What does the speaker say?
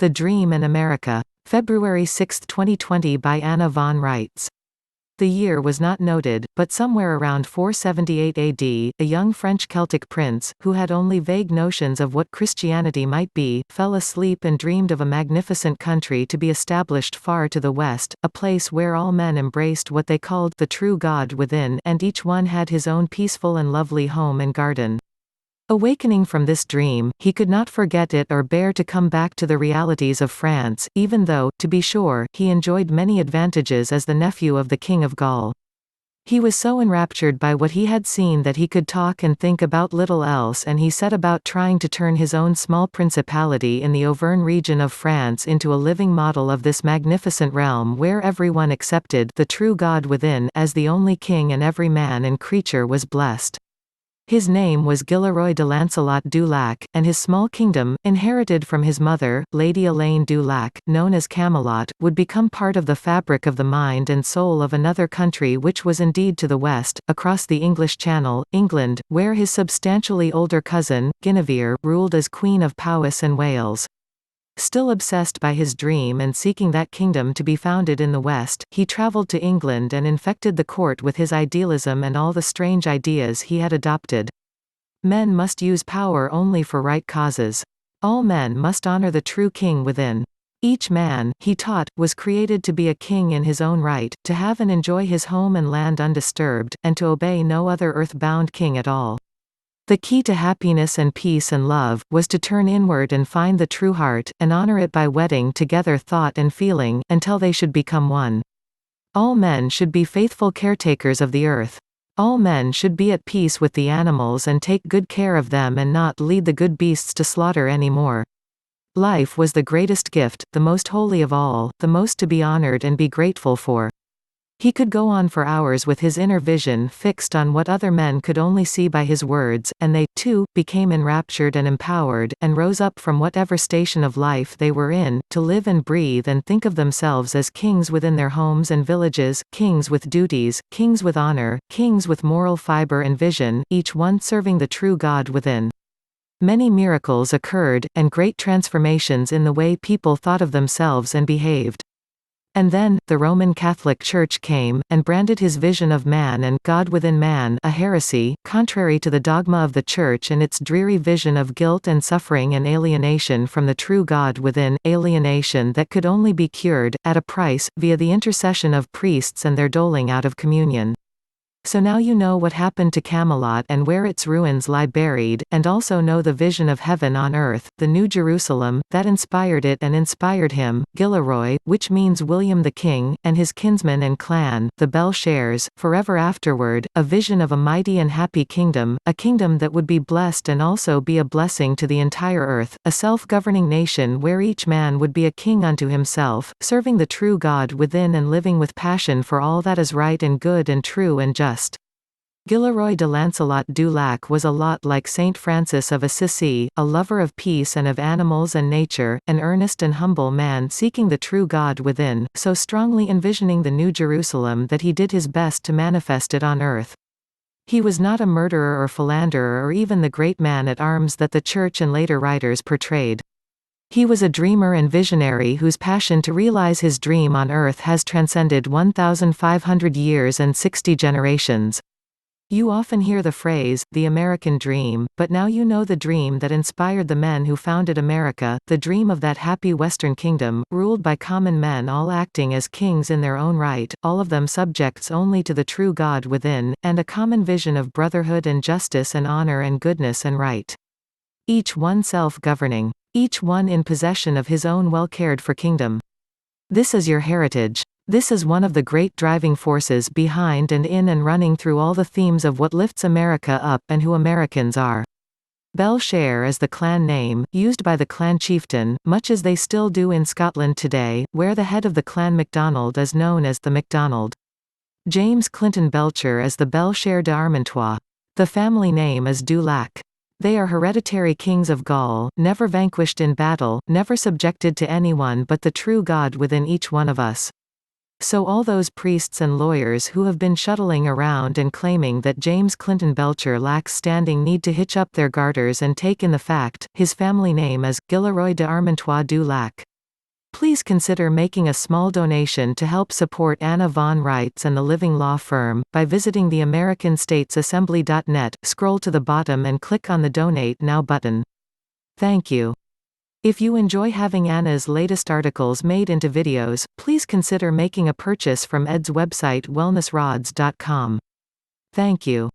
The Dream in America. February 6, 2020 by Anna von Reitz. The year was not noted, but somewhere around 478 AD, a young French Celtic prince, who had only vague notions of what Christianity might be, fell asleep and dreamed of a magnificent country to be established far to the west, a place where all men embraced what they called the true God within, and each one had his own peaceful and lovely home and garden. Awakening from this dream, he could not forget it or bear to come back to the realities of France, even though, to be sure, he enjoyed many advantages as the nephew of the King of Gaul. He was so enraptured by what he had seen that he could talk and think about little else, and he set about trying to turn his own small principality in the Auvergne region of France into a living model of this magnificent realm where everyone accepted the true God within as the only king and every man and creature was blessed. His name was Guilleroy de Lancelot du Lac, and his small kingdom, inherited from his mother, Lady Elaine du Lac, known as Camelot, would become part of the fabric of the mind and soul of another country which was indeed to the west, across the English Channel, England, where his substantially older cousin, Guinevere, ruled as Queen of Powys and Wales. Still obsessed by his dream and seeking that kingdom to be founded in the West, he travelled to England and infected the court with his idealism and all the strange ideas he had adopted. Men must use power only for right causes. All men must honour the true king within. Each man, he taught, was created to be a king in his own right, to have and enjoy his home and land undisturbed, and to obey no other earth-bound king at all. The key to happiness and peace and love, was to turn inward and find the true heart, and honor it by wedding together thought and feeling, until they should become one. All men should be faithful caretakers of the earth. All men should be at peace with the animals and take good care of them and not lead the good beasts to slaughter any more. Life was the greatest gift, the most holy of all, the most to be honored and be grateful for. He could go on for hours with his inner vision fixed on what other men could only see by his words, and they, too, became enraptured and empowered, and rose up from whatever station of life they were in, to live and breathe and think of themselves as kings within their homes and villages, kings with duties, kings with honor, kings with moral fiber and vision, each one serving the true God within. Many miracles occurred, and great transformations in the way people thought of themselves and behaved. And then, the Roman Catholic Church came, and branded his vision of man and God within man a heresy, contrary to the dogma of the Church and its dreary vision of guilt and suffering and alienation from the true God within, alienation that could only be cured, at a price, via the intercession of priests and their doling out of communion. So now you know what happened to Camelot and where its ruins lie buried, and also know the vision of heaven on earth, the New Jerusalem, that inspired it and inspired him, Guilleroy, which means William the King, and his kinsmen and clan, the Belchers, forever afterward, a vision of a mighty and happy kingdom, a kingdom that would be blessed and also be a blessing to the entire earth, a self-governing nation where each man would be a king unto himself, serving the true God within and living with passion for all that is right and good and true and just. Guilleroy de Lancelot du Lac was a lot like Saint Francis of Assisi, a lover of peace and of animals and nature, an earnest and humble man seeking the true God within, so strongly envisioning the New Jerusalem that he did his best to manifest it on earth. He was not a murderer or philanderer or even the great man at arms that the Church and later writers portrayed. He was a dreamer and visionary whose passion to realize his dream on earth has transcended 1,500 years and 60 generations. You often hear the phrase, the American dream, but now you know the dream that inspired the men who founded America, the dream of that happy Western kingdom, ruled by common men all acting as kings in their own right, all of them subjects only to the true God within, and a common vision of brotherhood and justice and honor and goodness and right. Each one self-governing. Each one in possession of his own well-cared-for kingdom. This is your heritage. This is one of the great driving forces behind and in and running through all the themes of what lifts America up and who Americans are. Belcher is the clan name, used by the clan chieftain, much as they still do in Scotland today, where the head of the clan MacDonald is known as the MacDonald. James Clinton Belcher is the Belcher de Armentois. The family name is du Lac. They are hereditary kings of Gaul, never vanquished in battle, never subjected to anyone but the true God within each one of us. So all those priests and lawyers who have been shuttling around and claiming that James Clinton Belcher lacks standing need to hitch up their garters and take in the fact, his family name is Guilleroy de Armentois du Lac. Please consider making a small donation to help support Anna von Reitz and the Living Law Firm, by visiting theamericanstatesassembly.net, scroll to the bottom and click on the Donate Now button. Thank you. If you enjoy having Anna's latest articles made into videos, please consider making a purchase from Ed's website wellnessrods.com. Thank you.